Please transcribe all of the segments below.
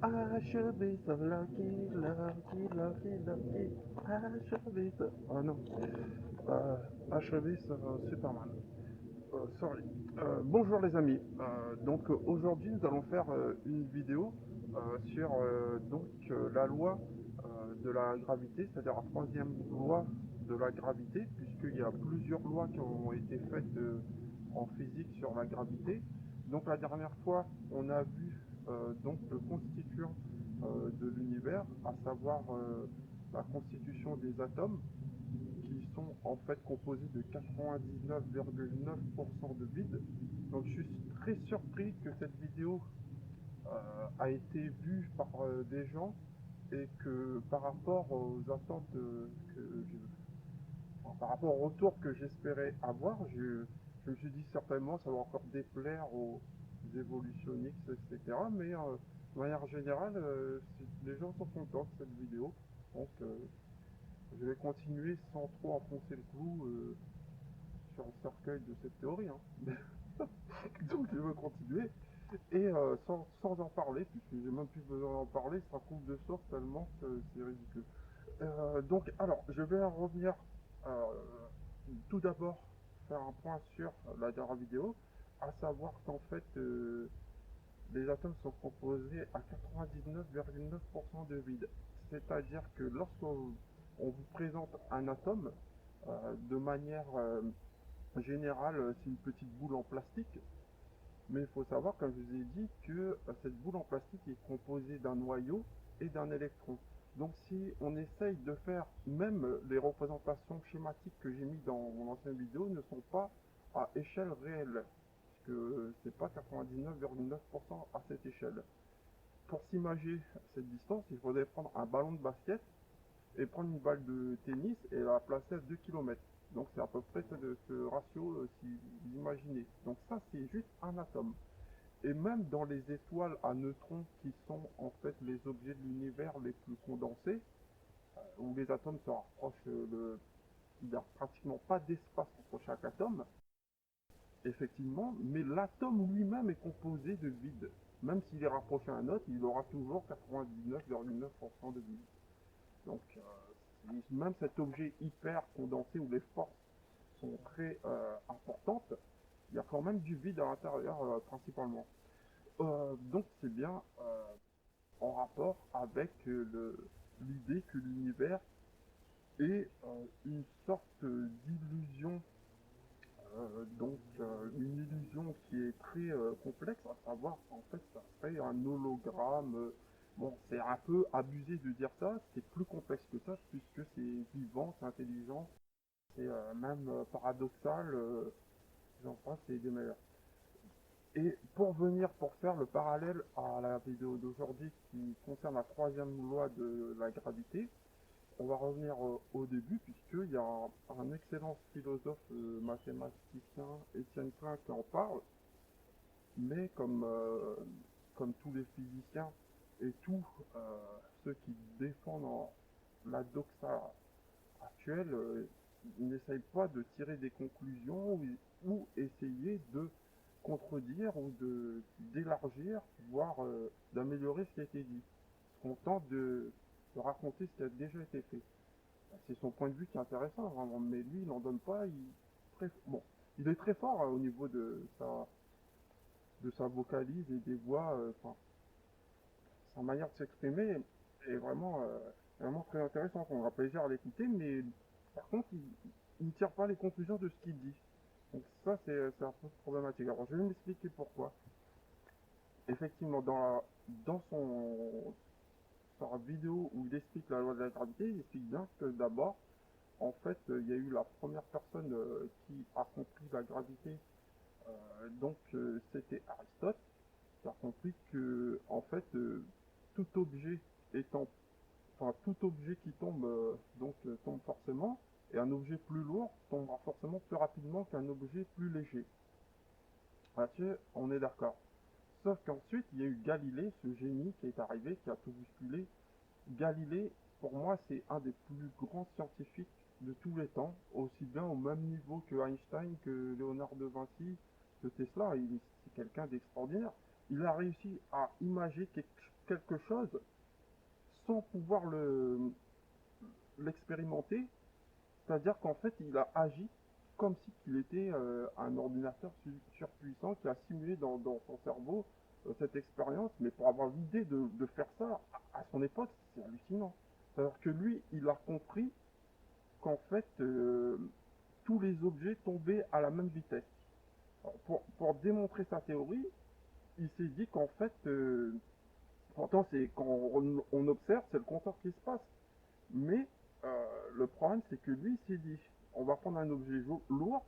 I should be so lucky, lucky, lucky, lucky. I should be so... Oh non. I should be so Superman. Sorry. Bonjour les amis. Aujourd'hui nous allons faire une vidéo sur la loi de la gravité, c'est-à-dire la troisième loi de la gravité, puisqu'il y a plusieurs lois qui ont été faites en physique sur la gravité. Donc la dernière fois, on a vu le constituant de l'univers, à savoir la constitution des atomes, qui sont en fait composés de 99,9% de vide. Donc je suis très surpris que cette vidéo a été vue par des gens et que par rapport aux attentes enfin, par rapport au retour que j'espérais avoir, je me suis dit certainement ça va encore déplaire aux évolutionnistes, etc. Mais de manière générale, les gens sont contents de cette vidéo. Donc je vais continuer sans trop enfoncer le clou sur le cercueil de cette théorie. Hein. Donc je vais continuer et sans en parler, puisque j'ai même plus besoin d'en parler, ça couvre de sorte tellement que c'est ridicule. Alors, je vais revenir euh, tout d'abord faire un point sur la dernière vidéo, à savoir qu'en fait, les atomes sont composés à 99,9% de vide. C'est-à-dire que lorsqu'on vous présente un atome, de manière générale, c'est une petite boule en plastique, mais il faut savoir, comme je vous ai dit, que cette boule en plastique est composée d'un noyau et d'un électron. Donc si on essaye de faire, même les représentations schématiques que j'ai mis dans mon ancienne vidéo ne sont pas à échelle réelle, puisque c'est pas 99,9% à cette échelle. Pour s'imager cette distance, il faudrait prendre un ballon de basket et prendre une balle de tennis et la placer à 2 km. Donc c'est à peu près ce ratio si vous imaginez. Donc ça c'est juste un atome. Et même dans les étoiles à neutrons qui sont en fait les objets de l'univers les plus condensés, où les atomes se rapprochent, il n'y a pratiquement pas d'espace entre chaque atome, effectivement, mais l'atome lui-même est composé de vide. Même s'il est rapproché à un autre, il aura toujours 99,9% de vide. Donc, même cet objet hyper condensé où les forces sont très importantes, il y a quand même du vide à l'intérieur principalement. Donc c'est bien en rapport avec l'idée que l'univers est une sorte d'illusion, une illusion qui est très complexe, à savoir qu'en fait ça serait un hologramme. Bon, c'est un peu abusé de dire ça, c'est plus complexe que ça, puisque c'est vivant, c'est intelligent, c'est même paradoxal, j'en passe, c'est des meilleurs. Et pour faire le parallèle à la vidéo d'aujourd'hui qui concerne la troisième loi de la gravité, on va revenir au début, puisqu'il y a un excellent philosophe mathématicien, Étienne Klein, qui en parle, mais comme tous les physiciens et tous ceux qui défendent la doxa actuelle, ils n'essayent pas de tirer des conclusions ou essayer de contredire ou d'élargir, voire d'améliorer ce qui a été dit. On tente de raconter ce qui a déjà été fait. C'est son point de vue qui est intéressant, vraiment, mais lui, il n'en donne pas. Bon, il est très fort hein, au niveau de sa vocalise et des voix. Enfin, sa manière de s'exprimer est vraiment très intéressante. On aura plaisir à l'écouter, mais par contre, il ne tire pas les conclusions de ce qu'il dit. Donc ça, c'est un peu problématique. Alors, je vais m'expliquer pourquoi. Effectivement, dans sa vidéo où il explique la loi de la gravité, il explique bien que d'abord, en fait, il y a eu la première personne qui a compris la gravité. C'était Aristote qui a compris que, en fait, tout objet étant, enfin, tout objet qui tombe, tombe forcément, et un objet plus lourd tombera forcément plus rapidement qu'un objet plus léger. Là-dessus, on est d'accord. Sauf qu'ensuite, il y a eu Galilée, ce génie qui est arrivé, qui a tout bousculé. Galilée, pour moi, c'est un des plus grands scientifiques de tous les temps, aussi bien au même niveau que Einstein, que Léonard de Vinci, que Tesla. C'est quelqu'un d'extraordinaire. il a réussi à imager quelque chose sans pouvoir l'expérimenter, c'est-à-dire qu'en fait il a agi comme si il était un ordinateur surpuissant qui a simulé dans son cerveau cette expérience, mais pour avoir l'idée de faire ça à son époque, c'est hallucinant. C'est-à-dire que lui, il a compris qu'en fait tous les objets tombaient à la même vitesse. Alors, pour démontrer sa théorie, il s'est dit qu'en fait, pourtant c'est quand on observe, c'est le contraire qui se passe. Mais le problème, c'est que lui, il s'est dit, on va prendre un objet lourd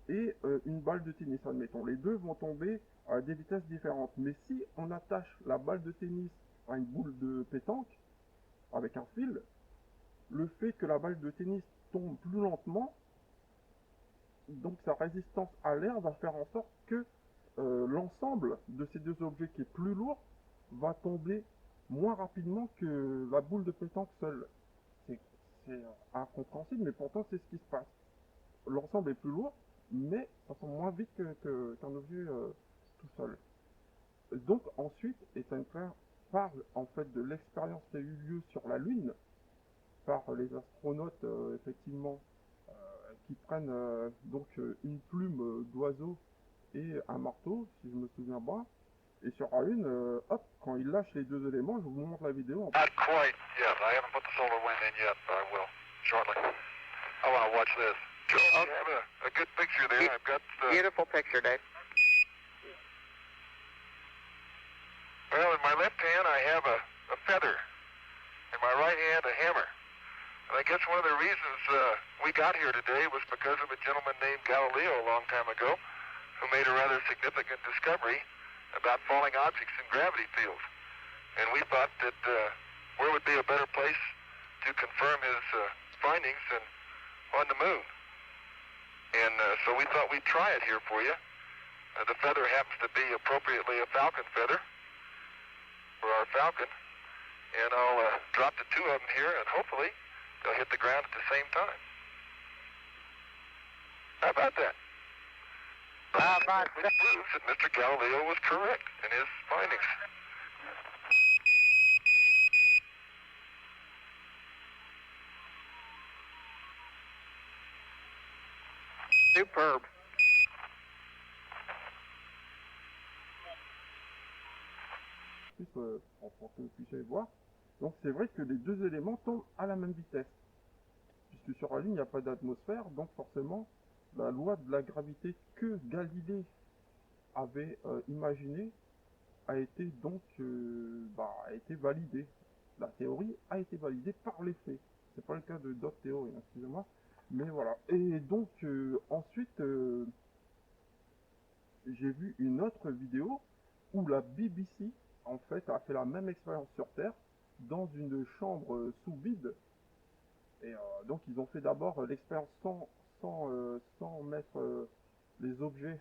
et une balle de tennis, admettons. Les deux vont tomber à des vitesses différentes. Mais si on attache la balle de tennis à une boule de pétanque avec un fil, le fait que la balle de tennis tombe plus lentement, donc sa résistance à l'air va faire en sorte que l'ensemble de ces deux objets qui est plus lourd va tomber moins rapidement que la boule de pétanque seule. C'est incompréhensible, mais pourtant c'est ce qui se passe. L'ensemble est plus lourd, mais ça tombe moins vite qu'un objet tout seul. Donc ensuite, Einstein parle en fait de l'expérience qui a eu lieu sur la Lune par les astronautes effectivement qui prennent donc une plume d'oiseau et un marteau, si je me souviens pas. Et sur la Lune, hop, quand ils lâchent les deux éléments, je vous montre la vidéo. Not quite yet. I haven't put the solar wind in yet, but I will shortly. I want to watch this. Joe, you have a good picture there. I've got beautiful picture, Dave. Well, in my left hand I have a feather. In my right hand a hammer. And I guess one of the reasons we got here today was because of a gentleman named Galileo a long time ago who made a rather significant discovery about falling objects in gravity fields. And we thought that where would be a better place to confirm his findings than on the moon. And so we thought we'd try it here for you. The feather happens to be appropriately a falcon feather for our falcon. And I'll drop the two of them here, and hopefully they'll hit the ground at the same time. How about that? Which proves that Mr. Galileo was correct in his findings. Superb. Pour que vous puissiez voir. Donc c'est vrai que les deux éléments tombent à la même vitesse. Puisque sur la Lune, il n'y a pas d'atmosphère, donc forcément, la loi de la gravité que Galilée avait imaginée a été donc a été validée. La théorie a été validée par les faits. C'est pas le cas de d'autres théories, excusez-moi. Mais voilà. Et donc ensuite, j'ai vu une autre vidéo où la BBC en fait a fait la même expérience sur Terre dans une chambre sous vide. Et donc ils ont fait d'abord l'expérience sans mettre les objets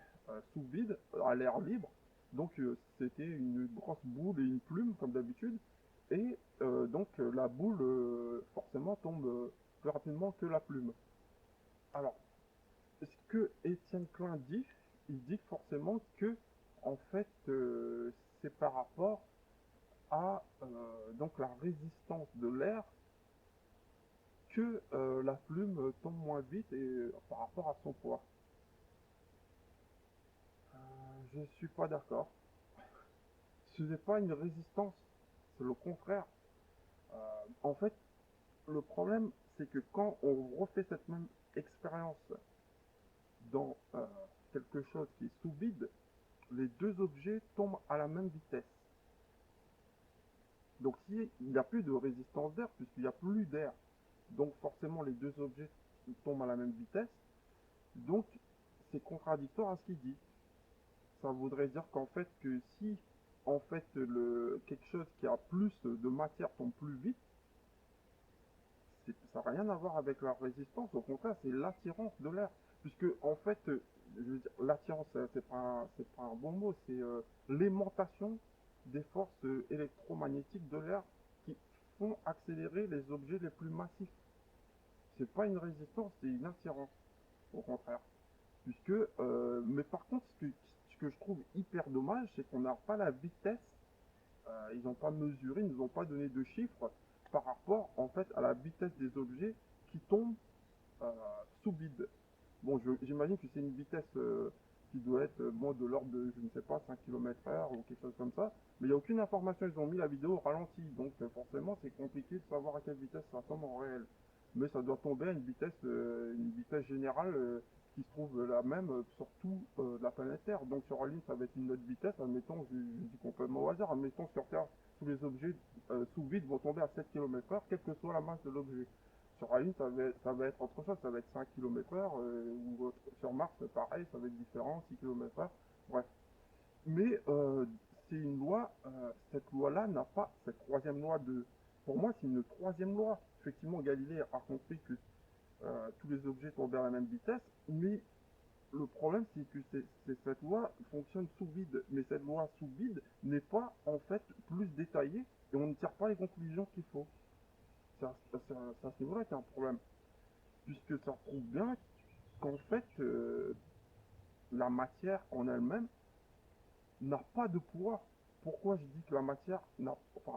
sous vide, à l'air libre. Donc c'était une grosse boule et une plume comme d'habitude. Et donc la boule forcément tombe plus rapidement que la plume. Alors, ce que Étienne Klein dit, il dit forcément que en fait c'est par rapport à donc la résistance de l'air que la plume tombe moins vite et par rapport à son poids. Je suis pas d'accord. Ce n'est pas une résistance, c'est le contraire. En fait, le problème, c'est que quand on refait cette même expérience dans quelque chose qui est sous vide, les deux objets tombent à la même vitesse. Donc s'il n'y a plus de résistance d'air, puisqu'il n'y a plus d'air, donc forcément les deux objets tombent à la même vitesse, donc c'est contradictoire à ce qu'il dit. Ça voudrait dire qu'en fait que si en fait quelque chose qui a plus de matière tombe plus vite, ça n'a rien à voir avec la résistance, au contraire c'est l'attirance de l'air. Puisque en fait, je veux dire, l'attirance c'est pas un bon mot, c'est l'aimantation des forces électromagnétiques de l'air qui font accélérer les objets les plus massifs. C'est pas une résistance, c'est une attirance, au contraire. Puisque, mais par contre, ce ce que je trouve hyper dommage, c'est qu'on n'a pas la vitesse, ils n'ont pas mesuré, ils nous ont pas donné de chiffres par rapport en fait à la vitesse des objets qui tombent euh, sous vide. Bon, j'imagine que c'est une vitesse qui doit être bon, de l'ordre de, je ne sais pas, 5 km/h ou quelque chose comme ça, mais il n'y a aucune information, ils ont mis la vidéo au ralenti, donc forcément c'est compliqué de savoir à quelle vitesse ça tombe en réel. Mais ça doit tomber à une vitesse générale qui se trouve la même sur tout la planète Terre. Donc sur la Lune, ça va être une autre vitesse, admettons, je dis complètement au hasard, admettons sur Terre, tous les objets sous vide vont tomber à 7 km/h, quelle que soit la masse de l'objet. Sur la Lune, ça va être autre chose, ça va être 5 km/h, ou sur Mars, pareil, ça va être différent, 6 km/h, bref. Mais c'est une loi, cette loi-là n'a pas, cette troisième loi de... Pour moi, c'est une troisième loi. Effectivement, Galilée a compris que tous les objets tombaient à la même vitesse, mais le problème, c'est que cette loi fonctionne sous vide. Mais cette loi sous vide n'est pas, en fait, plus détaillée, et on ne tire pas les conclusions qu'il faut. Ça, à ce niveau-là, c'est un problème. Puisque ça prouve bien qu'en fait, la matière en elle-même n'a pas de poids. Pourquoi je dis que la matière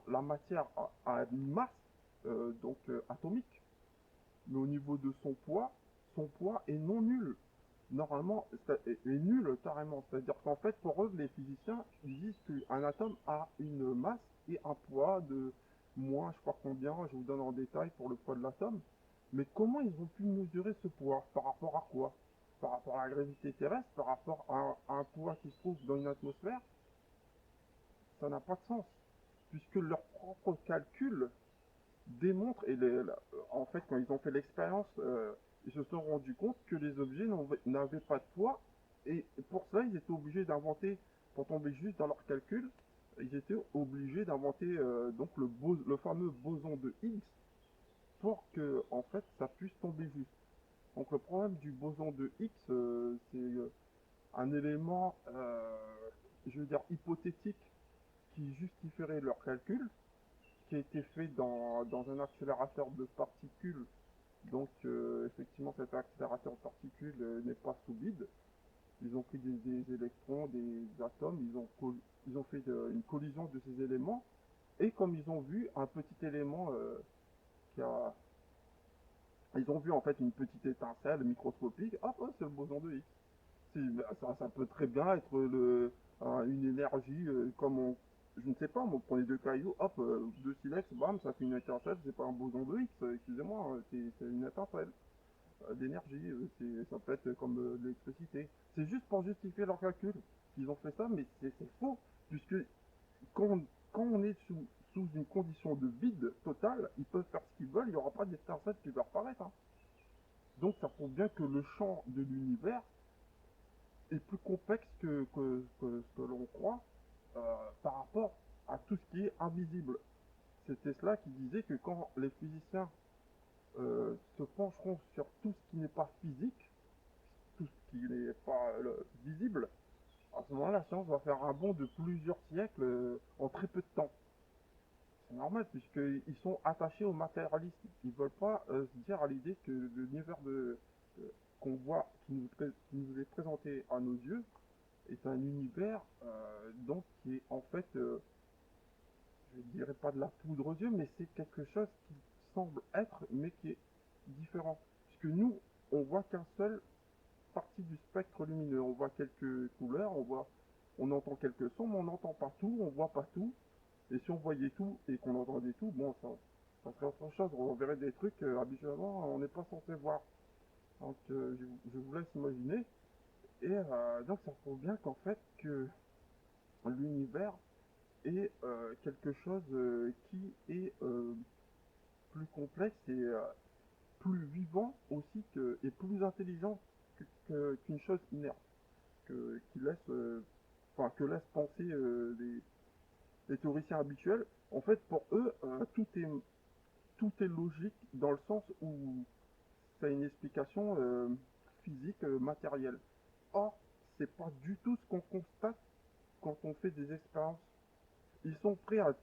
la matière a une masse atomique, mais au niveau de son poids est non nul. Normalement, est nul carrément. C'est-à-dire qu'en fait, pour eux, les physiciens, ils disent qu'un atome a une masse et un poids de moins, je sais pas combien, je vous donne en détail pour le poids de l'atome. Mais comment ils ont pu mesurer ce poids? Par rapport à quoi? Par rapport à la gravité terrestre? Par rapport à un poids qui se trouve dans une atmosphère? Ça n'a pas de sens. Puisque leur propre calcul démontre, en fait, quand ils ont fait l'expérience, ils se sont rendus compte que les objets n'avaient pas de poids, et pour cela, ils étaient obligés d'inventer, pour tomber juste dans leur calcul, ils étaient obligés d'inventer donc le fameux boson de Higgs pour que, en fait, ça puisse tomber juste. Donc le problème du boson de Higgs, c'est un élément, je veux dire, hypothétique qui justifierait leur calcul, qui a été fait dans un accélérateur de particules. Donc effectivement cet accélérateur de particules n'est pas sous vide. Ils ont pris des électrons, des atomes, ils ont fait une collision de ces éléments, et comme ils ont vu un petit élément qui a... Ils ont vu en fait une petite étincelle microscopique, hop, oh, c'est le boson de Higgs. Ça peut très bien être une énergie comme on, je ne sais pas, on prenait deux cailloux, hop, deux silex, bam, ça fait une étincelle, c'est pas un boson de Higgs, excusez-moi, c'est une étincelle d'énergie, ça peut être comme de l'électricité. C'est juste pour justifier leur calcul qu'ils ont fait ça, mais c'est faux, puisque quand, quand on est sous une condition de vide total, ils peuvent faire ce qu'ils veulent, il n'y aura pas d'étincelle qui va apparaître. Hein. Donc ça prouve bien que le champ de l'univers est plus complexe que ce que l'on croit par rapport à tout ce qui est invisible. C'est Tesla qui disait que quand les physiciens se pencheront sur tout ce qui n'est pas physique, tout ce qui n'est pas visible, à ce moment-là, la science va faire un bond de plusieurs siècles en très peu de temps. C'est normal, puisqu'ils sont attachés au matérialisme. Ils ne veulent pas se dire à l'idée que l'univers qu'on voit, qui nous est présenté à nos yeux, est un univers donc qui est en fait, je ne dirais pas de la poudre aux yeux, mais c'est quelque chose qui semble être, mais qui est différent. Puisque nous, on voit qu'un seul partie du spectre lumineux. On voit quelques couleurs, on entend quelques sons, mais on n'entend pas tout, on voit pas tout. Et si on voyait tout et qu'on entendait tout, bon, ça serait autre chose. On verrait des trucs habituellement on n'est pas censé voir. Donc je vous laisse imaginer. Et donc ça prouve bien qu'en fait que l'univers est quelque chose qui est plus complexe et plus vivant aussi et plus intelligent qu'une chose inerte qui laisse que laissent penser les théoriciens habituels. En fait, pour eux, tout est logique dans le sens où ça a une explication physique, matérielle. Or, c'est pas du tout ce qu'on constate quand on fait des expériences. Ils sont prêts à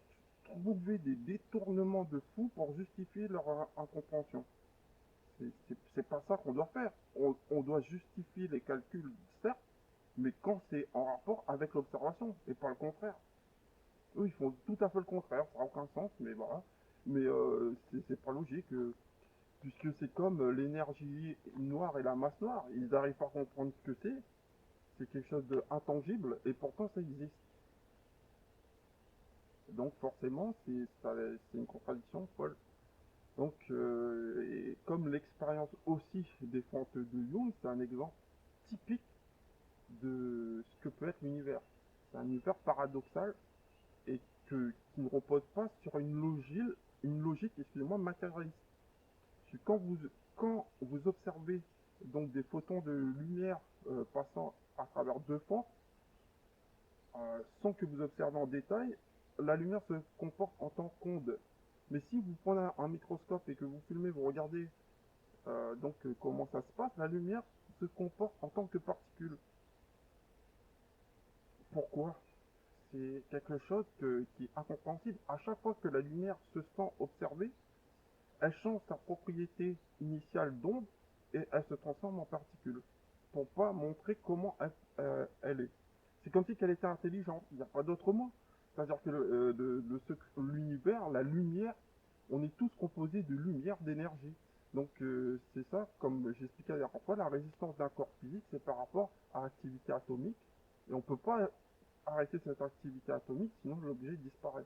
trouver des détournements de fous pour justifier leur incompréhension. C'est pas ça qu'on doit faire. On doit justifier les calculs, certes, mais quand c'est en rapport avec l'observation, et pas le contraire. Eux, ils font tout à fait le contraire, ça n'a aucun sens, mais voilà. Mais c'est pas logique, puisque c'est comme l'énergie noire et la masse noire. Ils n'arrivent pas à comprendre ce que c'est quelque chose d'intangible, et pourtant ça existe. Donc forcément, c'est une contradiction folle. Donc, et comme l'expérience aussi des fentes de Jung, c'est un exemple typique de ce que peut être l'univers. C'est un univers paradoxal et qui ne repose pas sur une logique, excusez-moi, matérialiste. Quand vous observez donc des photons de lumière passant à travers deux fentes, sans que vous observez en détail, la lumière se comporte en tant qu'onde. Mais si vous prenez un microscope et que vous filmez, vous regardez comment ça se passe, la lumière se comporte en tant que particule. Pourquoi? C'est quelque chose qui est incompréhensible. À chaque fois que la lumière se sent observée, elle change sa propriété initiale d'onde et elle se transforme en particule pour pas montrer comment elle est. C'est comme si elle était intelligente, il n'y a pas d'autre mot. C'est-à-dire que l'univers, la lumière, on est tous composés de lumière, d'énergie. Donc c'est ça, comme j'expliquais la dernière fois, la résistance d'un corps physique, c'est par rapport à l'activité atomique. Et on ne peut pas arrêter cette activité atomique, sinon l'objet disparaît.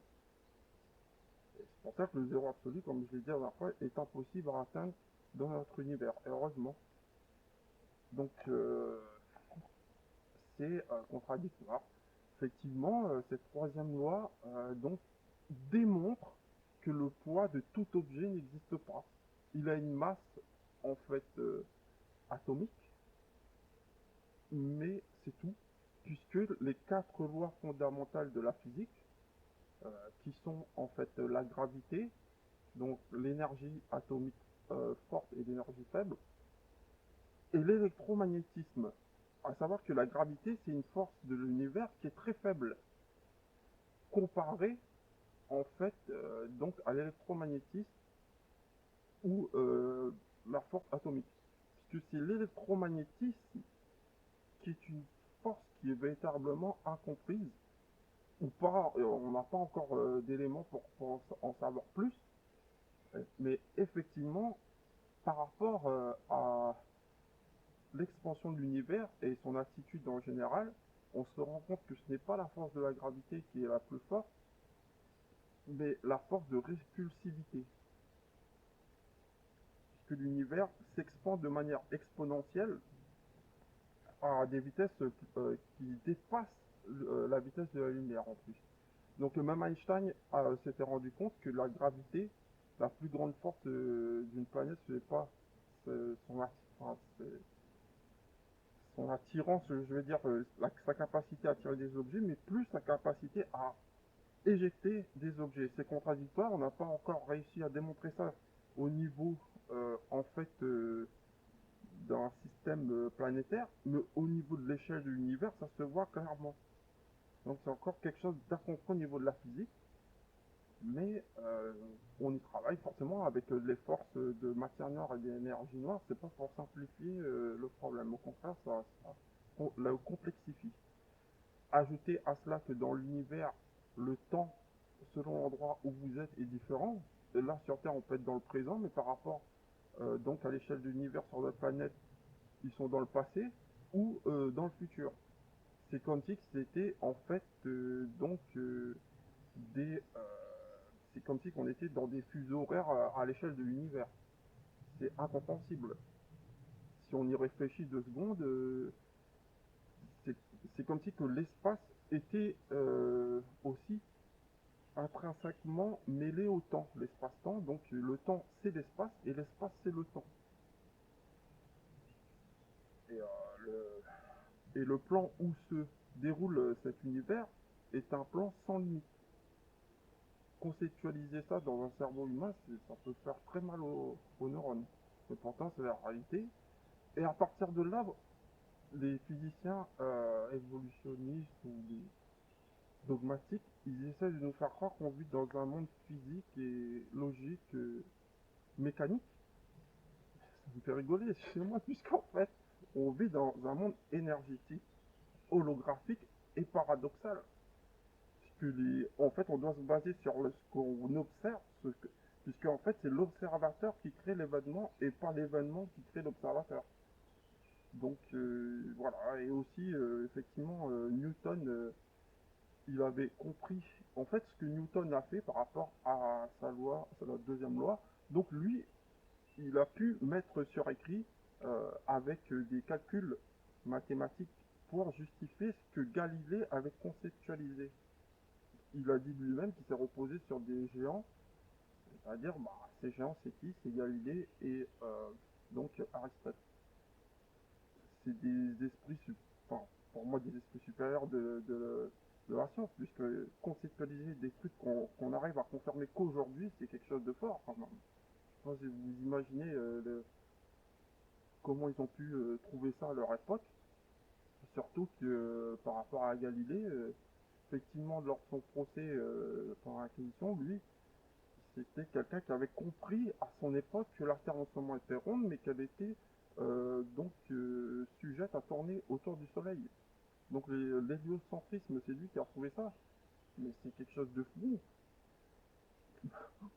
C'est pour ça que le zéro absolu, comme je l'ai dit la dernière fois, est impossible à atteindre dans notre univers, heureusement. Donc c'est contradictoire. Effectivement, cette troisième loi donc démontre que le poids de tout objet n'existe pas. Il a une masse en fait atomique, mais c'est tout, puisque les quatre lois fondamentales de la physique, qui sont en fait la gravité, donc l'énergie atomique forte et l'énergie faible, et l'électromagnétisme. À savoir que la gravité, c'est une force de l'univers qui est très faible, comparée en fait donc à l'électromagnétisme ou la force atomique. Puisque c'est l'électromagnétisme qui est une force qui est véritablement incomprise, ou pas, on n'a pas encore d'éléments pour en savoir plus, mais effectivement, par rapport à l'expansion de l'univers et son attitude en général, on se rend compte que ce n'est pas la force de la gravité qui est la plus forte, mais la force de répulsivité. Puisque l'univers s'expand de manière exponentielle à des vitesses qui dépassent la vitesse de la lumière en plus. Donc même Einstein s'était rendu compte que la gravité, la plus grande force d'une planète, ce n'est pas son attirance, je veux dire, sa capacité à attirer des objets, mais plus sa capacité à éjecter des objets. C'est contradictoire, on n'a pas encore réussi à démontrer ça au niveau, en fait, d'un système planétaire, mais au niveau de l'échelle de l'univers, ça se voit clairement. Donc c'est encore quelque chose d'incompris au niveau de la physique, mais on y travaille forcément avec les forces de matière noire et d'énergie noire. C'est pas pour simplifier le problème, au contraire, ça le complexifie. Ajoutez à cela que dans l'univers, le temps, selon l'endroit où vous êtes, est différent. Et là, sur Terre, on peut être dans le présent, mais par rapport donc à l'échelle de l'univers sur notre planète, ils sont dans le passé ou dans le futur. C'est comme si c'était en fait des c'est comme si on était dans des fuseaux horaires à l'échelle de l'univers. C'est incompréhensible. Si on y réfléchit 2 secondes, c'est comme si que l'espace était aussi intrinsèquement mêlé au temps, l'espace-temps. Donc le temps c'est l'espace et l'espace c'est le temps. Et, le plan où se déroule cet univers est un plan sans limite. Conceptualiser ça dans un cerveau humain, ça peut faire très mal aux neurones. Mais pourtant c'est la réalité. Et à partir de là, les physiciens évolutionnistes ou dogmatiques, ils essaient de nous faire croire qu'on vit dans un monde physique et logique, mécanique. Ça me fait rigoler chez moi, puisqu'en fait, on vit dans un monde énergétique. holographique est paradoxal. En fait, on doit se baser sur ce qu'on observe, puisque en fait, c'est l'observateur qui crée l'événement et pas l'événement qui crée l'observateur. Donc voilà, et aussi effectivement Newton, il avait compris en fait ce que Newton a fait par rapport à sa loi, sa deuxième loi. Donc lui, il a pu mettre sur écrit avec des calculs mathématiques pour justifier ce que Galilée avait conceptualisé. Il a dit lui-même qu'il s'est reposé sur des géants, c'est-à-dire bah, ces géants c'est qui? C'est Galilée et donc Aristote. C'est des esprits, enfin, pour moi, des esprits supérieurs de la science, puisque conceptualiser des trucs qu'on arrive à confirmer qu'aujourd'hui, c'est quelque chose de fort quand même. Moi, si vous imaginez comment ils ont pu trouver ça à leur époque, surtout que par rapport à Galilée, effectivement, lors de son procès par l'inquisition, lui, c'était quelqu'un qui avait compris à son époque que la Terre non seulement était ronde, mais qu'elle était sujette à tourner autour du Soleil. Donc l'héliocentrisme, c'est lui qui a trouvé ça. Mais c'est quelque chose de fou.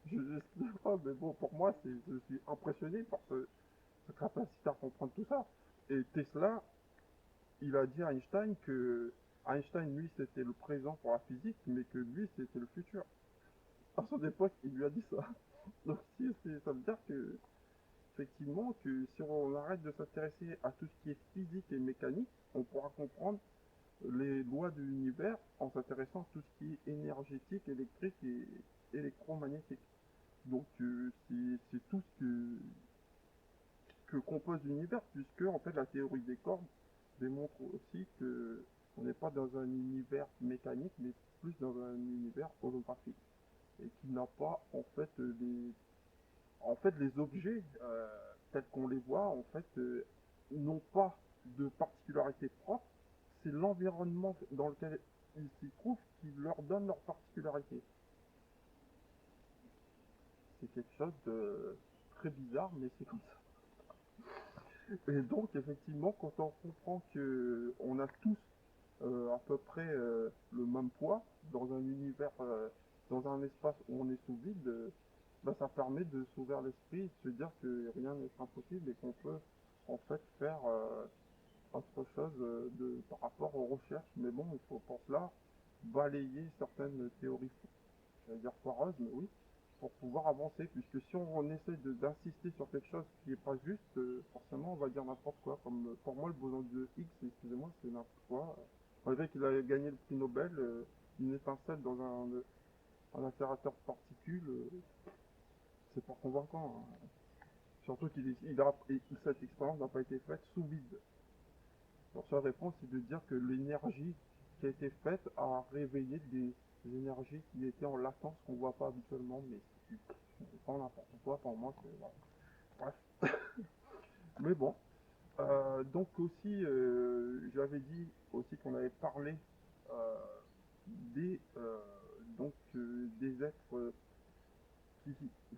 Je n'explique pas, mais bon, pour moi, je suis impressionné par cette capacité à comprendre tout ça. Et Tesla, il a dit à Einstein que Einstein, lui, c'était le présent pour la physique, mais que lui, c'était le futur. À son époque, il lui a dit ça. Donc si, ça veut dire que effectivement que si on arrête de s'intéresser à tout ce qui est physique et mécanique, on pourra comprendre les lois de l'univers en s'intéressant à tout ce qui est énergétique, électrique et électromagnétique. Donc c'est tout que compose l'univers, puisque en fait la théorie des cordes démontre aussi que on n'est pas dans un univers mécanique, mais plus dans un univers holographique et qui n'a pas en fait les objets tels qu'on les voit en fait n'ont pas de particularité propre, c'est l'environnement dans lequel ils s'y trouvent qui leur donne leur particularité. C'est quelque chose de très bizarre, mais c'est comme ça. Et donc, effectivement, quand on comprend que on a tous à peu près le même poids dans un univers, dans un espace où on est sous vide, bah, ça permet de s'ouvrir l'esprit et de se dire que rien n'est impossible et qu'on peut en fait faire autre chose par rapport aux recherches. Mais bon, il faut pour cela balayer certaines théories, j'allais dire foireuses, mais oui, pour pouvoir avancer, puisque si on essaie d'insister sur quelque chose qui n'est pas juste, forcément on va dire n'importe quoi. Comme pour moi le boson de Higgs, excusez-moi, c'est n'importe quoi. Malgré qu'il a gagné le prix Nobel, une étincelle dans un accélérateur de particules, c'est pas convaincant. Hein. Surtout cette expérience n'a pas été faite sous vide. Alors sa réponse c'est de dire que l'énergie qui a été faite a réveillé des énergies qui étaient en latence qu'on voit pas habituellement, mais c'est pas n'importe quoi pour moi. Voilà. Bref. Mais bon. Donc aussi, j'avais dit aussi qu'on avait parlé euh, des, des êtres qui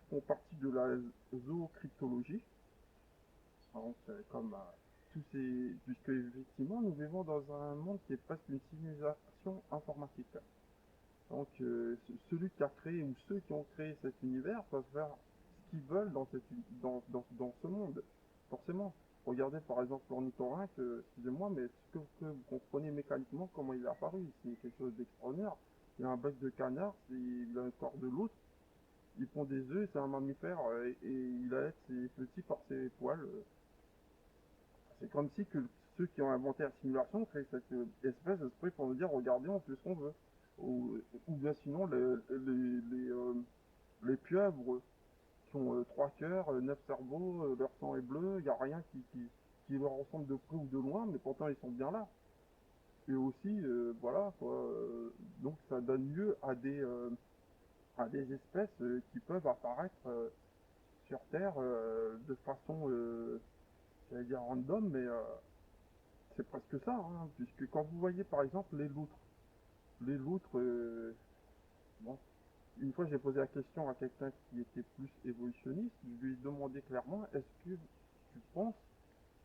font partie de la zoocryptologie. Donc, comme tous ces, puisque effectivement nous vivons dans un monde qui est presque une civilisation informatique. Donc celui qui a créé ou ceux qui ont créé cet univers peuvent faire ce qu'ils veulent dans ce monde. Forcément. Regardez par exemple l'ornithorynque, excusez-moi, mais est-ce que vous comprenez mécaniquement comment il est apparu? C'est quelque chose d'extraordinaire. Il a un bec de canard, il a un corps de loutre, il pond des œufs, c'est un mammifère et il a ses petits par ses poils. C'est comme si que ceux qui ont inventé la simulation créent cette espèce d'esprit pour nous dire regardez, on fait ce qu'on veut. Ou bien sinon les pieuvres qui ont 3 cœurs, 9 cerveaux, leur sang est bleu, il n'y a rien qui leur ressemble de près ou de loin, mais pourtant ils sont bien là. Et aussi, voilà, quoi, donc ça donne lieu à des espèces qui peuvent apparaître sur Terre de façon, j'allais dire random, mais c'est presque ça, hein, puisque quand vous voyez par exemple les loutres, bon, une fois j'ai posé la question à quelqu'un qui était plus évolutionniste, je lui ai demandé clairement, est-ce que tu penses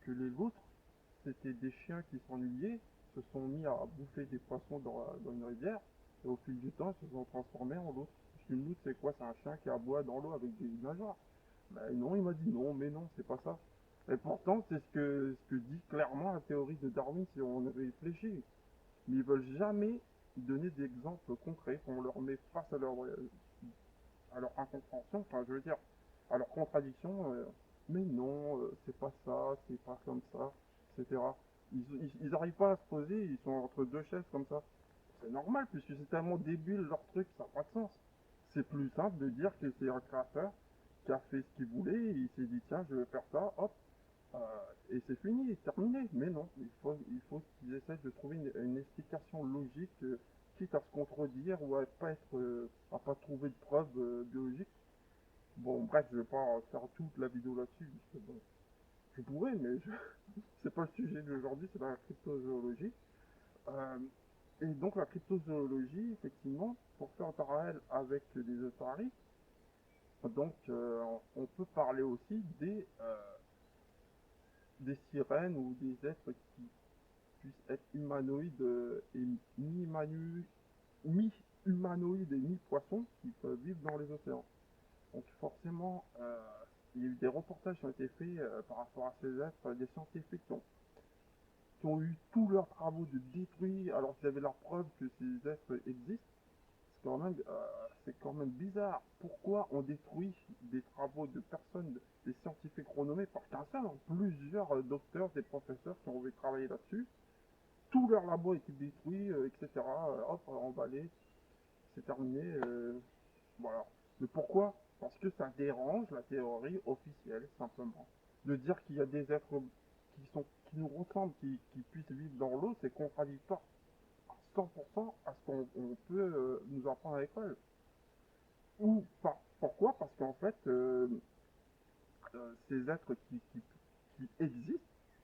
que les loutres c'était des chiens qui s'ennuyaient se sont mis à bouffer des poissons dans une rivière, et au fil du temps, ils se sont transformés en loutres. Parce qu'une loutre, c'est quoi? C'est un chien qui aboie dans l'eau avec des nageoires. Ben non, il m'a dit non, mais non, c'est pas ça. Et pourtant, c'est ce que dit clairement la théorie de Darwin si on réfléchit. Mais ils veulent jamais donner d'exemples concrets qu'on leur met face à leur incompréhension, enfin je veux dire, à leur contradiction, mais non, c'est pas ça, c'est pas comme ça, etc. Ils arrivent pas à se poser, ils sont entre deux chaises comme ça. C'est normal, puisque c'est tellement débile leur truc, ça n'a pas de sens. C'est plus simple de dire que c'est un créateur qui a fait ce qu'il voulait, et il s'est dit tiens je vais faire ça, hop, euh, et c'est fini, c'est terminé. Mais non, il faut qu'ils essaient de trouver une explication logique, quitte à se contredire ou à pas trouver de preuves biologiques. Bon, bref, je vais pas faire toute la vidéo là-dessus, parce que bon, je pourrais, mais c'est pas le sujet d'aujourd'hui, c'est la cryptozoologie. Euh, et donc la cryptozoologie, effectivement, pour faire un parallèle avec les Atari, donc on peut parler aussi des sirènes ou des êtres qui puissent être humanoïdes et mi-humanoïdes et mi-poissons qui peuvent vivre dans les océans. Donc forcément, il y a eu des reportages qui ont été faits par rapport à ces êtres, des scientifiques qui ont eu tous leurs travaux de détruits alors qu'ils avaient la preuve que ces êtres existent. C'est quand même bizarre. Pourquoi on détruit des travaux de personnes, des scientifiques renommés, par qu'un seul, plusieurs docteurs, des professeurs qui ont envie de travailler là-dessus, tout leur labo a été détruit, etc. Hop, emballé, c'est terminé. Voilà. Mais pourquoi? Parce que ça dérange la théorie officielle, simplement. De dire qu'il y a des êtres qui nous ressemblent, qui puissent vivre dans l'eau, c'est contradictoire à 100% à ce qu'on peut nous apprendre à l'école. Pourquoi? Parce qu'en fait, ces êtres qui existent,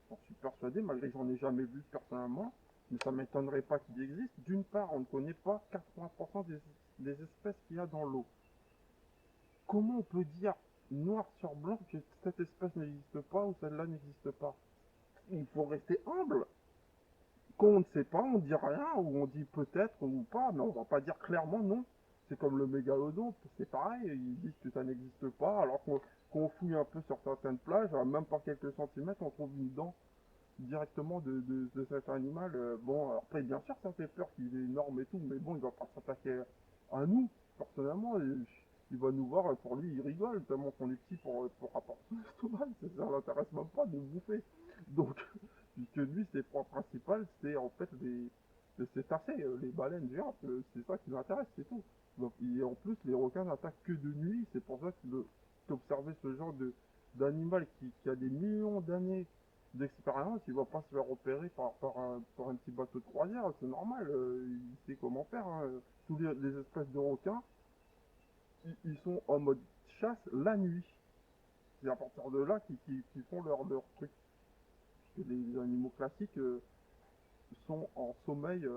j'en suis persuadé, malgré que j'en ai jamais vu personnellement, mais ça m'étonnerait pas qu'ils existent. D'une part, on ne connaît pas 80% des espèces qu'il y a dans l'eau. Comment on peut dire noir sur blanc que cette espèce n'existe pas ou celle-là n'existe pas? Il faut rester humble. Quand on ne sait pas, on dit rien, ou on dit peut-être ou pas, mais on va pas dire clairement non. C'est comme le mégalodon, c'est pareil, ils disent que ça n'existe pas, alors qu'on fouille un peu sur certaines plages, à même pas quelques centimètres, on trouve une dent directement de cet animal. Bon, alors après, bien sûr, ça fait peur qu'il est énorme et tout, mais bon, il va pas s'attaquer à nous, personnellement. Il va nous voir, pour lui, il rigole, tellement qu'on est petit pour apporter son estomac, ça l'intéresse même pas de nous bouffer. Donc, puisque lui, ses proies principales, c'est en fait les cétacés, les baleines géantes, c'est ça qui l'intéresse, c'est tout. Donc, et en plus, les requins n'attaquent que de nuit, c'est pour ça qu'observer ce genre d'animal qui a des millions d'années d'expérience, il va pas se faire opérer par un petit bateau de croisière, c'est normal, il sait comment faire. Hein. Tous les espèces de requins, ils sont en mode chasse la nuit. C'est à partir de là qu'ils font leur truc. Parce que les animaux classiques sont en sommeil,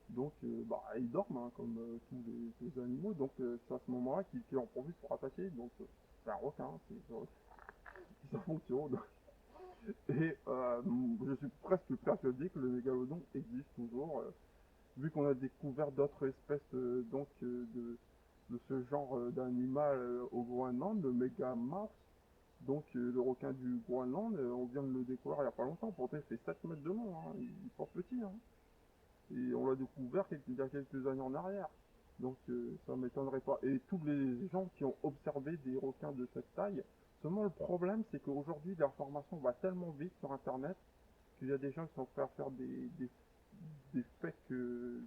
donc bah, ils dorment hein, comme tous les animaux, donc c'est à ce moment-là qu'ils en profitent pour attaquer. Donc c'est un requin, ça fonctionne. Et je suis presque persuadé que le mégalodon existe toujours, vu qu'on a découvert d'autres espèces de ce genre d'animal au Groenland, le mégamouse, donc le requin du Groenland, on vient de le découvrir il n'y a pas longtemps, pourtant il fait 7 mètres de long, hein, il est pas petit, hein, et on l'a découvert il y a quelques années en arrière. Donc ça m'étonnerait pas. Et tous les gens qui ont observé des requins de cette taille, seulement le problème c'est qu'aujourd'hui l'information va tellement vite sur internet qu'il y a des gens qui sont prêts à faire des fake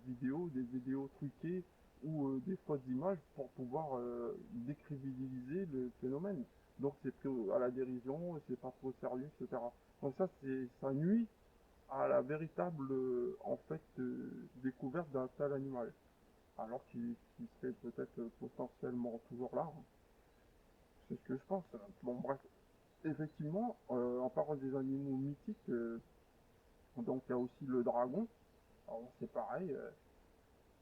vidéos, des vidéos truquées ou des fausses images pour pouvoir décrédibiliser le phénomène. Donc c'est pris à la dérision, c'est pas trop sérieux, etc. Donc ça nuit à la véritable en fait découverte d'un tel animal, alors qu'il serait peut-être potentiellement toujours là. Hein. C'est ce que je pense. Bon bref, effectivement, en parlant des animaux mythiques, donc il y a aussi le dragon. Alors c'est pareil,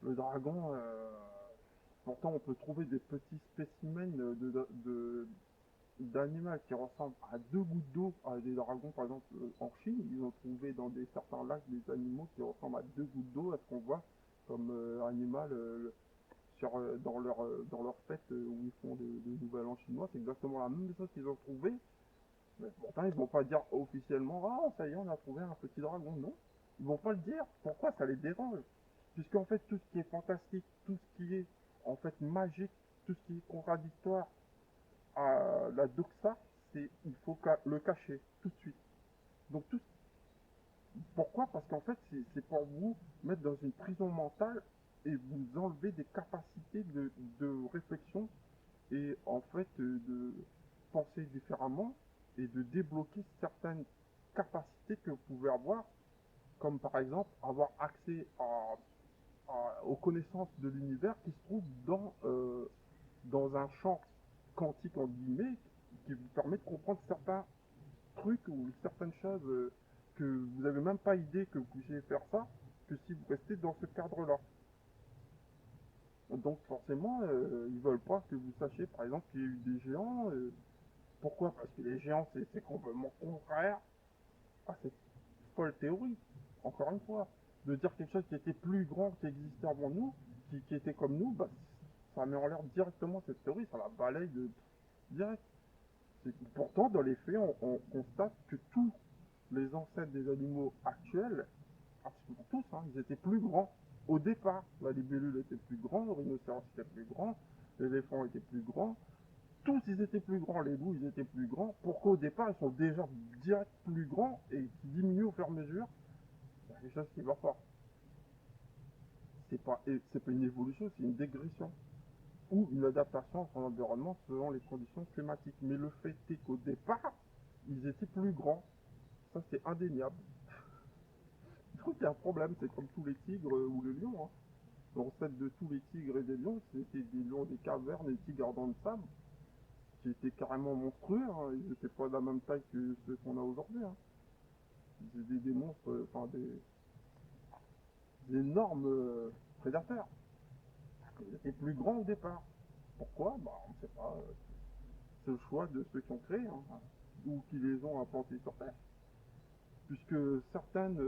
le dragon, pourtant on peut trouver des petits spécimens d'animal qui ressemble à 2 gouttes d'eau, à des dragons par exemple en Chine, ils ont trouvé dans certains lacs des animaux qui ressemblent à 2 gouttes d'eau, à ce qu'on voit comme animal dans leur fête où ils font le nouvel an chinois, c'est exactement la même chose qu'ils ont trouvé. Mais pourtant ils vont pas dire officiellement ah ça y est on a trouvé un petit dragon, non. Ils vont pas le dire, pourquoi ça les dérange? Puisqu'en fait tout ce qui est fantastique, tout ce qui est en fait magique, tout ce qui est contradictoire à la doxa, c'est il faut le cacher tout de suite. Donc tout pourquoi? Parce qu'en fait c'est pour vous mettre dans une prison mentale et vous enlever des capacités de réflexion et en fait de penser différemment et de débloquer certaines capacités que vous pouvez avoir, comme par exemple avoir accès aux connaissances de l'univers qui se trouvent dans un champ quantique en guillemets qui vous permet de comprendre certains trucs ou certaines choses que vous n'avez même pas idée que vous puissiez faire ça que si vous restez dans ce cadre-là. Donc forcément, ils veulent pas que vous sachiez par exemple qu'il y a eu des géants. Pourquoi? Parce que les géants, c'est complètement contraire à cette folle théorie. Encore une fois, de dire quelque chose qui était plus grand, qui existait avant nous, qui était comme nous, bah, ça met en l'air directement cette théorie, ça la balaye de direct. Pourtant, dans les faits, on constate que tous les ancêtres des animaux actuels, absolument tous, hein, ils étaient plus grands. Au départ, la libellule était plus grande, le rhinocéros était plus grand, l'éléphant était plus grand, tous ils étaient plus grands, les loups ils étaient plus grands. Pourquoi au départ ils sont déjà direct plus grands et qui diminuent au fur et à mesure? Il y a quelque chose qui va pas. C'est pas une évolution, c'est une dégression ou une adaptation à son environnement selon les conditions climatiques. Mais le fait est qu'au départ, ils étaient plus grands. Ça c'est indéniable. Donc il y a un problème, c'est comme tous les tigres ou les lions. Hein. L'ancêtre de tous les tigres et des lions, c'était des lions des cavernes et des tigres dans le sable, qui étaient carrément monstrueux. Hein. Ils n'étaient pas de la même taille que ceux qu'on a aujourd'hui. Hein. C'était des monstres, enfin des énormes prédateurs. Ils étaient plus grands au départ. Pourquoi? Bah on ne sait pas. C'est le choix de ceux qui ont créé, hein, ou qui les ont implantés sur Terre. Puisque certaines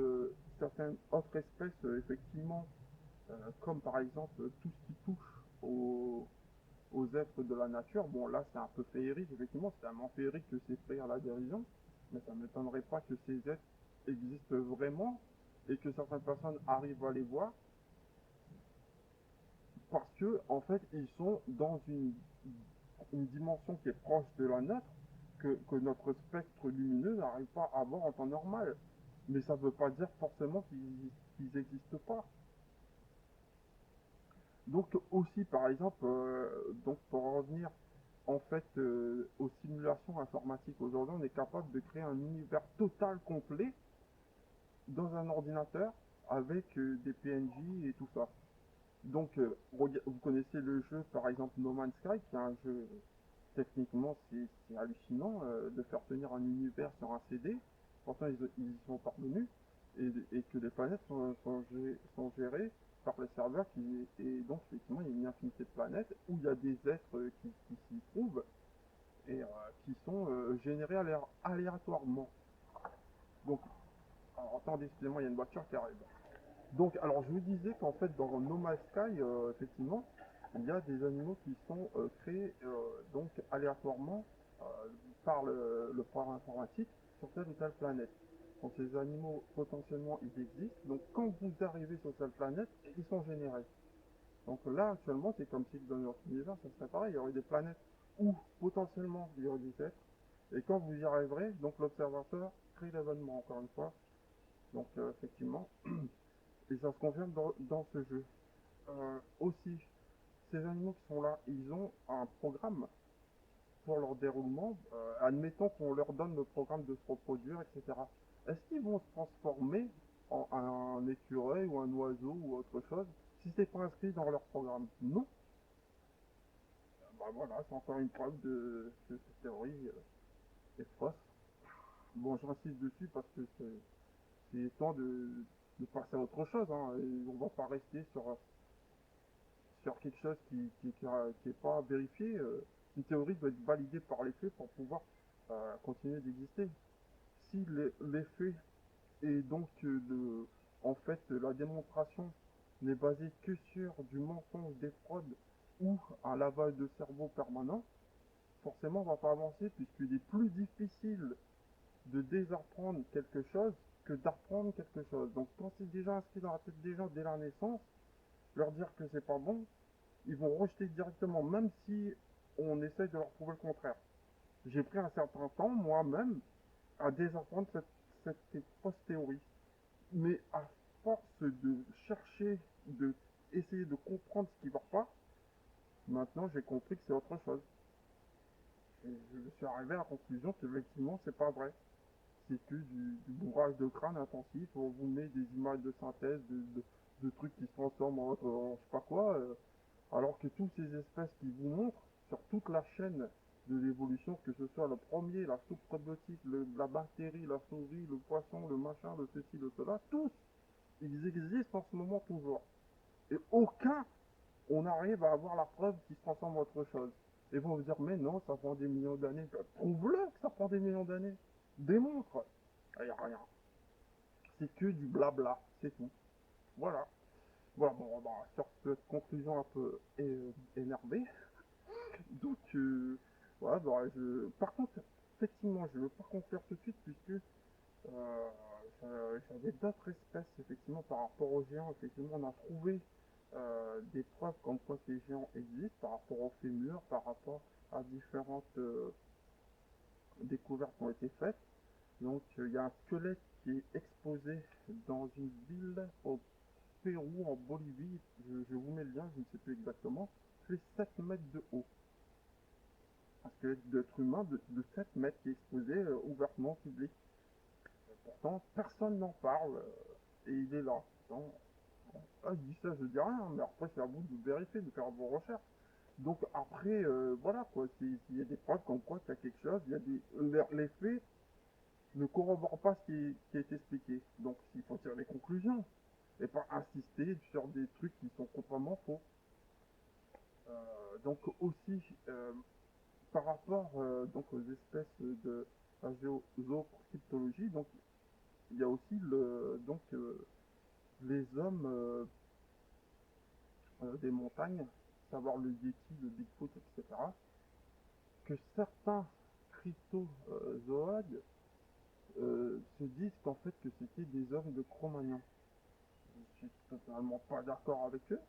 autres espèces, effectivement, comme par exemple tout ce qui touche aux êtres de la nature, bon là c'est un peu féerique, effectivement, c'est tellement féerique que c'est fait à la dérision, mais ça ne m'étonnerait pas que ces êtres existent vraiment et que certaines personnes arrivent à les voir parce que en fait ils sont dans une dimension qui est proche de la nôtre que notre spectre lumineux n'arrive pas à voir en temps normal. Mais ça ne veut pas dire forcément qu'ils n'existent pas. Donc aussi par exemple, donc pour en revenir en fait aux simulations informatiques aujourd'hui, on est capable de créer un univers total complet dans un ordinateur avec des PNJ et tout ça. Donc vous connaissez le jeu par exemple No Man's Sky, qui est un jeu techniquement c'est hallucinant de faire tenir un univers sur un CD. Pourtant ils y sont parvenus et que les planètes sont gérées par les serveurs et donc effectivement il y a une infinité de planètes où il y a des êtres qui s'y trouvent et qui sont générés aléatoirement. Donc, alors, attendez, excusez-moi, il y a une voiture qui arrive. Donc, alors je vous disais qu'en fait dans No Man's Sky, effectivement, il y a des animaux qui sont créés donc aléatoirement euh, par le programme informatique sur telle ou telle planète. Donc ces animaux potentiellement ils existent. Donc quand vous arrivez sur cette planète, ils sont générés. Donc là actuellement c'est comme si dans notre univers ça serait pareil. Il y aurait des planètes où potentiellement il y aurait des êtres. Et quand vous y arriverez, donc l'observateur crée l'événement encore une fois. Donc effectivement, et ça se confirme dans ce jeu. Aussi, ces animaux qui sont là, ils ont un programme pour leur déroulement. Admettons qu'on leur donne le programme de se reproduire, etc. Est-ce qu'ils vont se transformer en un écureuil ou un oiseau ou autre chose si c'est pas inscrit dans leur programme? Non. Bah voilà, c'est encore une preuve que cette théorie est fausse. Bon, j'insiste dessus parce que c'est temps de passer à autre chose. Hein, et on va pas rester sur quelque chose qui est pas vérifié, une théorie doit être validée par les faits pour pouvoir continuer d'exister. Si les faits et donc en fait la démonstration n'est basée que sur du mensonge, des fraudes ou un lavage de cerveau permanent, forcément on va pas avancer puisqu'il est plus difficile de désapprendre quelque chose que d'apprendre quelque chose. Donc quand c'est déjà inscrit dans la tête des gens dès la naissance, leur dire que c'est pas bon, ils vont rejeter directement, même si on essaye de leur prouver le contraire. J'ai pris un certain temps, moi-même, à désapprendre cette fausse théorie. Mais à force de chercher, de essayer de comprendre ce qui va pas, maintenant j'ai compris que c'est autre chose. Et je suis arrivé à la conclusion qu'effectivement c'est pas vrai. C'est que du bourrage de crâne intensif, on vous met des images de synthèse, de trucs qui se transforment en je sais pas quoi, alors que toutes ces espèces qui vous montrent sur toute la chaîne de l'évolution, que ce soit le premier, la soupe probiotique, la bactérie, la souris, le poisson, le machin, le ceci, le cela, tous, ils existent en ce moment toujours. Et aucun, on arrive à avoir la preuve qu'ils se transforment en autre chose. Et vont vous dire, mais non, ça prend des millions d'années. Prouve-le que ça prend des millions d'années. Démontre. Il n'y a rien. C'est que du blabla, c'est tout. Voilà. Voilà, bon, bah, sur cette conclusion un peu énervée, donc, voilà, bah, par contre, effectivement, je ne veux pas conclure tout de suite puisque j'avais d'autres espèces, effectivement, par rapport aux géants. Effectivement, on a trouvé des preuves comme quoi ces géants existent par rapport aux fémurs, par rapport à différentes découvertes qui ont été faites. Donc, il y a un squelette qui est exposé dans une ville au Pérou, en Bolivie. Je vous mets le lien, je ne sais plus exactement. Fait 7 mètres de haut. Un squelette d'être humain de 7 mètres qui est exposé ouvertement au public. Pourtant, personne n'en parle et il est là. Donc, je dis ça, je dis rien, mais après, c'est à vous de vérifier, de faire vos recherches. Donc, après, voilà quoi. S'il y a des preuves comme quoi il y a quelque chose, il y a les faits ne corroborent pas ce qui a été expliqué. Donc, il faut tirer les conclusions et pas insister sur des trucs qui sont complètement faux. Donc, aussi, par rapport donc aux espèces de la zoocryptologie, donc il y a aussi les hommes des montagnes, savoir le Yeti, le Bigfoot, etc., que certains cryptozoologues se disent qu'en fait que c'était des hommes de Cro-Magnon. Je suis totalement pas d'accord avec eux.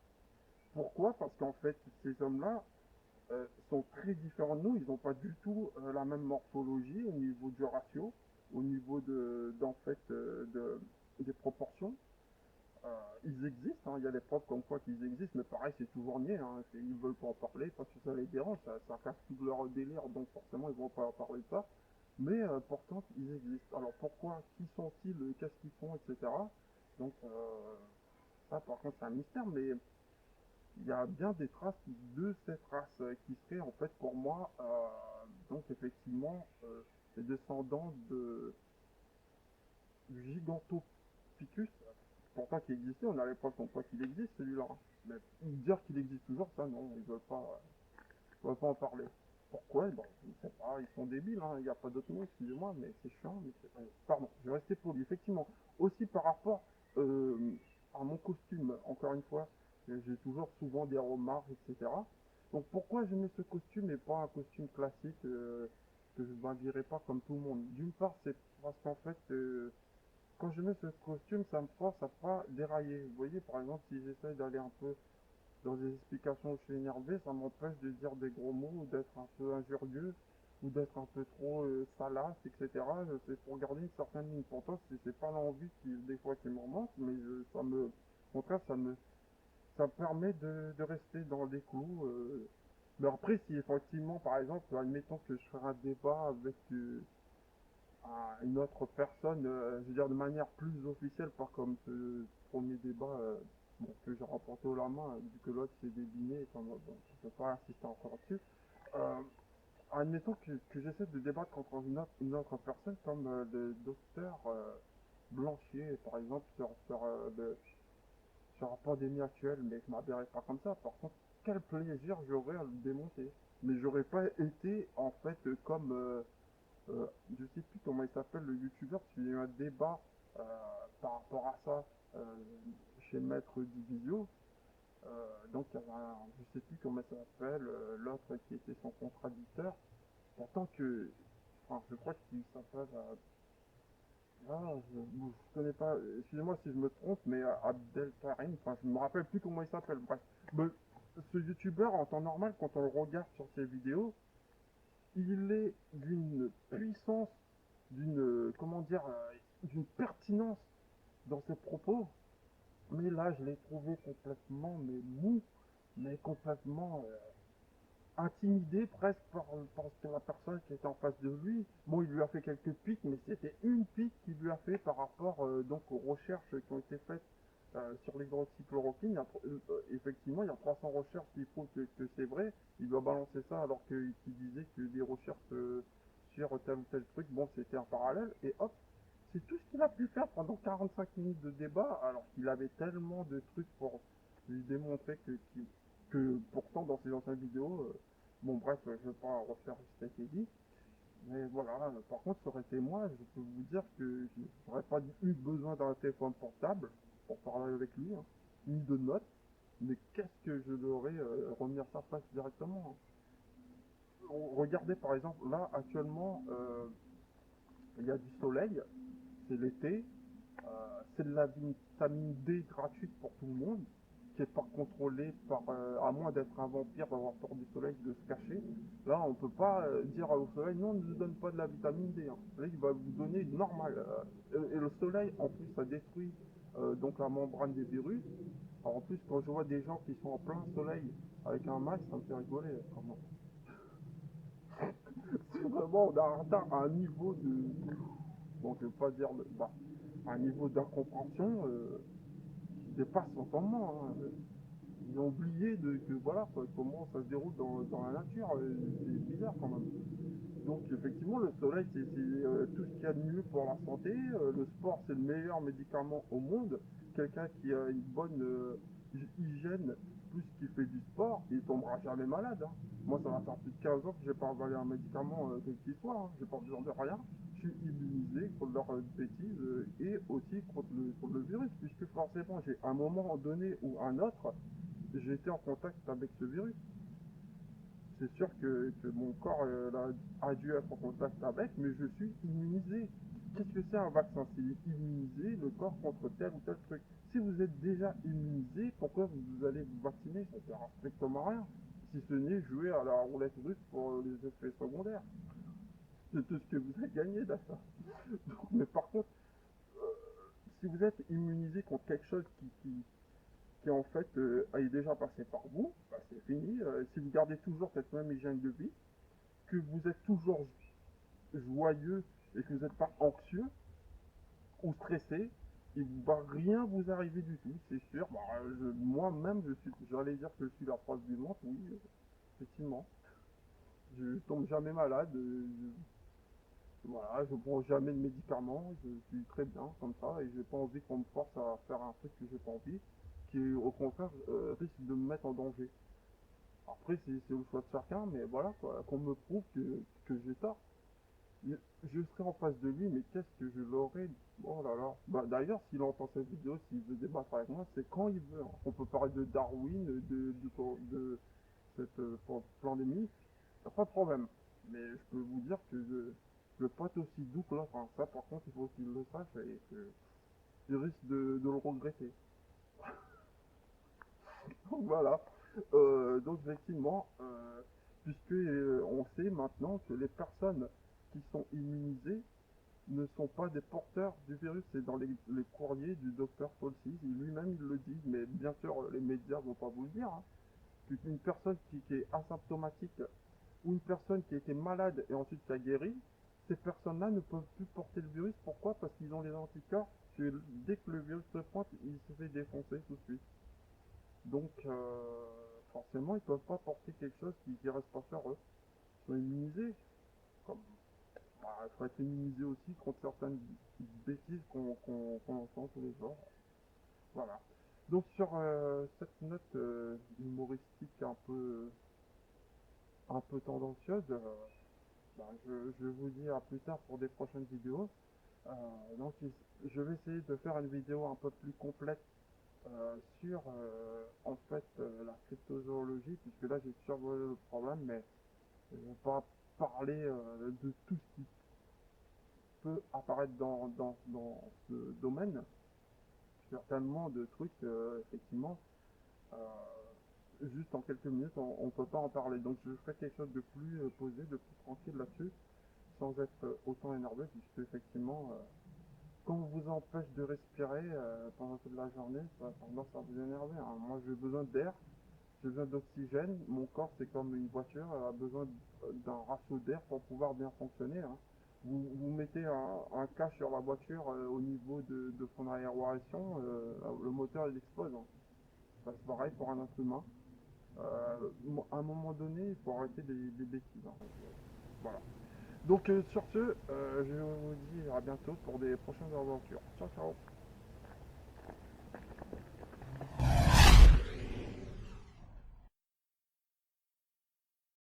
Pourquoi? Parce qu'en fait, ces hommes-là sont très différents de nous. Ils n'ont pas du tout la même morphologie au niveau du ratio, au niveau des proportions. Ils existent, hein, il y a des preuves comme quoi qu'ils existent, mais pareil, c'est toujours niais. Hein, ils veulent pas en parler parce que ça les dérange, ça casse tout leur délire, donc forcément ils vont pas en parler de ça. Mais pourtant, ils existent. Alors pourquoi? Qui sont-ils? Qu'est-ce qu'ils font? Etc. Donc, ça par contre, c'est un mystère, mais il y a bien des traces de cette race qui seraient en fait pour moi, donc effectivement, les descendants du Gigantopithecus, pourtant qui existait, on a les preuves comme quoi qu'il existe celui-là. Mais dire qu'il existe toujours, ça non, ils veulent pas en parler. Pourquoi? Bon, je ne sais pas, ils sont débiles, hein, il n'y a pas d'autre mot, excusez-moi, mais c'est chiant, mais c'est... Pardon, je vais rester poli. Effectivement, aussi par rapport à mon costume, encore une fois, j'ai toujours souvent des remarques, etc. Donc pourquoi je mets ce costume et pas un costume classique que je ne m'habillerai pas comme tout le monde? D'une part, c'est parce qu'en fait, quand je mets ce costume, ça me force à pas dérailler. Vous voyez, par exemple, si j'essaye d'aller un peu dans des explications où je suis énervé, ça m'empêche de dire des gros mots, ou d'être un peu injurieux, ou d'être un peu trop salace, etc. C'est pour garder une certaine ligne. Pourtant, c'est pas l'envie des fois qui me remonte, mais au contraire, ça me permet de rester dans les clous. Mais après, si effectivement, par exemple, admettons que je ferai un débat avec une autre personne, je veux dire de manière plus officielle, pas comme ce premier débat bon, que j'ai remporté au la main, vu que l'autre s'est débiné, bon, je ne peux pas insister encore là-dessus. Admettons que j'essaie de débattre contre une autre personne, comme le docteur Blanchier, par exemple, sur la pandémie actuelle, mais je m'habillerai pas comme ça. Par contre, quel plaisir j'aurais à le démonter. Mais j'aurais pas été, en fait, comme, je sais plus comment il s'appelle, le youtubeur, parce qu'il y a eu un débat euh, par rapport à ça euh, chez Maître Divisio. Donc, il y avait je sais plus comment il s'appelle, l'autre qui était son contradicteur. Pourtant que, enfin, je crois qu'il s'appelle, je connais pas, excusez-moi si je me trompe, mais Abdel Karim, enfin, je me rappelle plus comment il s'appelle, bref. Mais, ce youtubeur, en temps normal, quand on le regarde sur ses vidéos, il est d'une puissance, d'une, comment dire, d'une pertinence dans ses propos. Mais là, je l'ai trouvé complètement, mais mou, mais complètement intimidé presque par la personne qui était en face de lui. Bon, il lui a fait quelques piques, mais c'était une pique qu'il lui a fait par rapport donc aux recherches qui ont été faites sur l'hydroxychloroquine. Effectivement, il y a 300 recherches qui prouvent que c'est vrai. Il doit balancer ça alors qu'il disait que des recherches sur tel ou tel truc, bon, c'était un parallèle. Et hop, c'est tout ce qu'il a pu faire pendant 45 minutes de débat, alors qu'il avait tellement de trucs pour lui démontrer que pourtant dans ses anciennes vidéos, bon bref, je ne vais pas refaire ce qui a été dit, mais voilà, par contre, ça aurait été moi, je peux vous dire que j'aurais pas eu besoin d'un téléphone portable pour parler avec lui, hein, ni de notes, mais qu'est-ce que je l'aurais remis à sa place directement, hein. Regardez par exemple, là actuellement, il y a du soleil, c'est l'été, c'est de la vitamine D gratuite pour tout le monde, qui est pas contrôlée par, à moins d'être un vampire, d'avoir peur du soleil, de se cacher. Là, on peut pas dire au soleil, non, ne nous donne pas de la vitamine D, hein. Là, il va vous donner normal. Et le soleil, en plus, ça détruit donc la membrane des virus. Alors, en plus, quand je vois des gens qui sont en plein soleil avec un masque, ça me fait rigoler. Comment c'est vraiment, on a atteint un niveau de, bon, je vais pas dire, bah, un niveau d'incompréhension qui dépasse l'entendement, hein. Ils ont oublié que voilà quoi, comment ça se déroule dans la nature, c'est bizarre quand même. Donc effectivement le soleil c'est tout ce qu'il y a de mieux pour la santé, le sport c'est le meilleur médicament au monde, quelqu'un qui a une bonne hygiène plus qu'il fait du sport, il tombera jamais malade, hein. Moi ça va faire plus de 15 ans que j'ai pas avalé un médicament quel qu'il soit, hein. J'ai pas besoin de rien, je suis immunisé contre leurs bêtises et aussi contre le virus, puisque forcément j'ai un moment donné ou un autre j'ai été en contact avec ce virus. C'est sûr que mon corps a dû être en contact avec, mais je suis immunisé. Qu'est-ce que c'est un vaccin? C'est immuniser le corps contre tel ou tel truc. Si vous êtes déjà immunisé, pourquoi vous allez vous vacciner? Ça ne sert strictement à rien. Si ce n'est jouer à la roulette russe pour les effets secondaires. C'est tout ce que vous avez gagné d'accord. Mais par contre, si vous êtes immunisé contre quelque chose qui en fait est déjà passé par vous, bah, c'est fini. Si vous gardez toujours cette même hygiène de vie, que vous êtes toujours joyeux et que vous n'êtes pas anxieux ou stressé, il ne va rien vous arriver du tout, c'est sûr. Bah, moi-même, j'allais dire que je suis la preuve vivante, oui, effectivement. Je tombe jamais malade, voilà, je prends jamais de médicaments, je suis très bien comme ça et j'ai pas envie qu'on me force à faire un truc que j'ai pas envie, qui au contraire risque de me mettre en danger. Après, c'est au choix de chacun, mais voilà, quoi, qu'on me prouve que j'ai tort. Je serai en face de lui, mais qu'est-ce que je l'aurais. Oh là là. Bah, d'ailleurs, s'il entend cette vidéo, s'il veut débattre avec moi, c'est quand il veut, hein. On peut parler de Darwin, de cette pandémie, y a pas de problème. Mais je peux vous dire que je veux pas être aussi doux que l'autre, hein. Ça, par contre, il faut qu'il le sache et qu'il risque de le regretter. Donc voilà. Donc effectivement, puisque on sait maintenant que les personnes qui sont immunisées ne sont pas des porteurs du virus. C'est dans les courriers du docteur Fauci, lui-même il le dit, mais bien sûr les médias vont pas vous le dire, hein. Une personne qui est asymptomatique ou une personne qui a été malade et ensuite qui a guéri, ces personnes-là ne peuvent plus porter le virus. Pourquoi? Parce qu'ils ont les anticorps, que dès que le virus se pointe, il se fait défoncer tout de suite. Donc, forcément, ils peuvent pas porter quelque chose qui reste pas sur eux. Ils sont immunisés. Comme, bah, il faut être immunisé aussi contre certaines bêtises qu'on entend tous les jours. Voilà. Donc sur cette note humoristique un peu tendancieuse, bah, je vous dis à plus tard pour des prochaines vidéos. Donc je vais essayer de faire une vidéo un peu plus complète sur en fait la cryptozoologie, puisque là j'ai survolé le problème, mais je ne vais pas parler de tout ce qui peut apparaître dans ce domaine. Il y a tellement de trucs, effectivement, euh, juste en quelques minutes, on ne peut pas en parler. Donc je ferai quelque chose de plus posé, de plus tranquille là-dessus, sans être autant énervé, puisque effectivement, quand on vous empêche de respirer pendant toute la journée, ça a tendance à vous énerver, hein. Moi j'ai besoin d'air, j'ai besoin d'oxygène, mon corps c'est comme une voiture, elle a besoin d'un ratio d'air pour pouvoir bien fonctionner, hein. Vous mettez un cas sur la voiture au niveau de son aération, le moteur il explose, hein. Ça, c'est pareil pour un être humain. À un moment donné, il faut arrêter des bêtises, hein. Voilà. Donc sur ce, je vous dis à bientôt pour des prochaines aventures. Ciao ciao.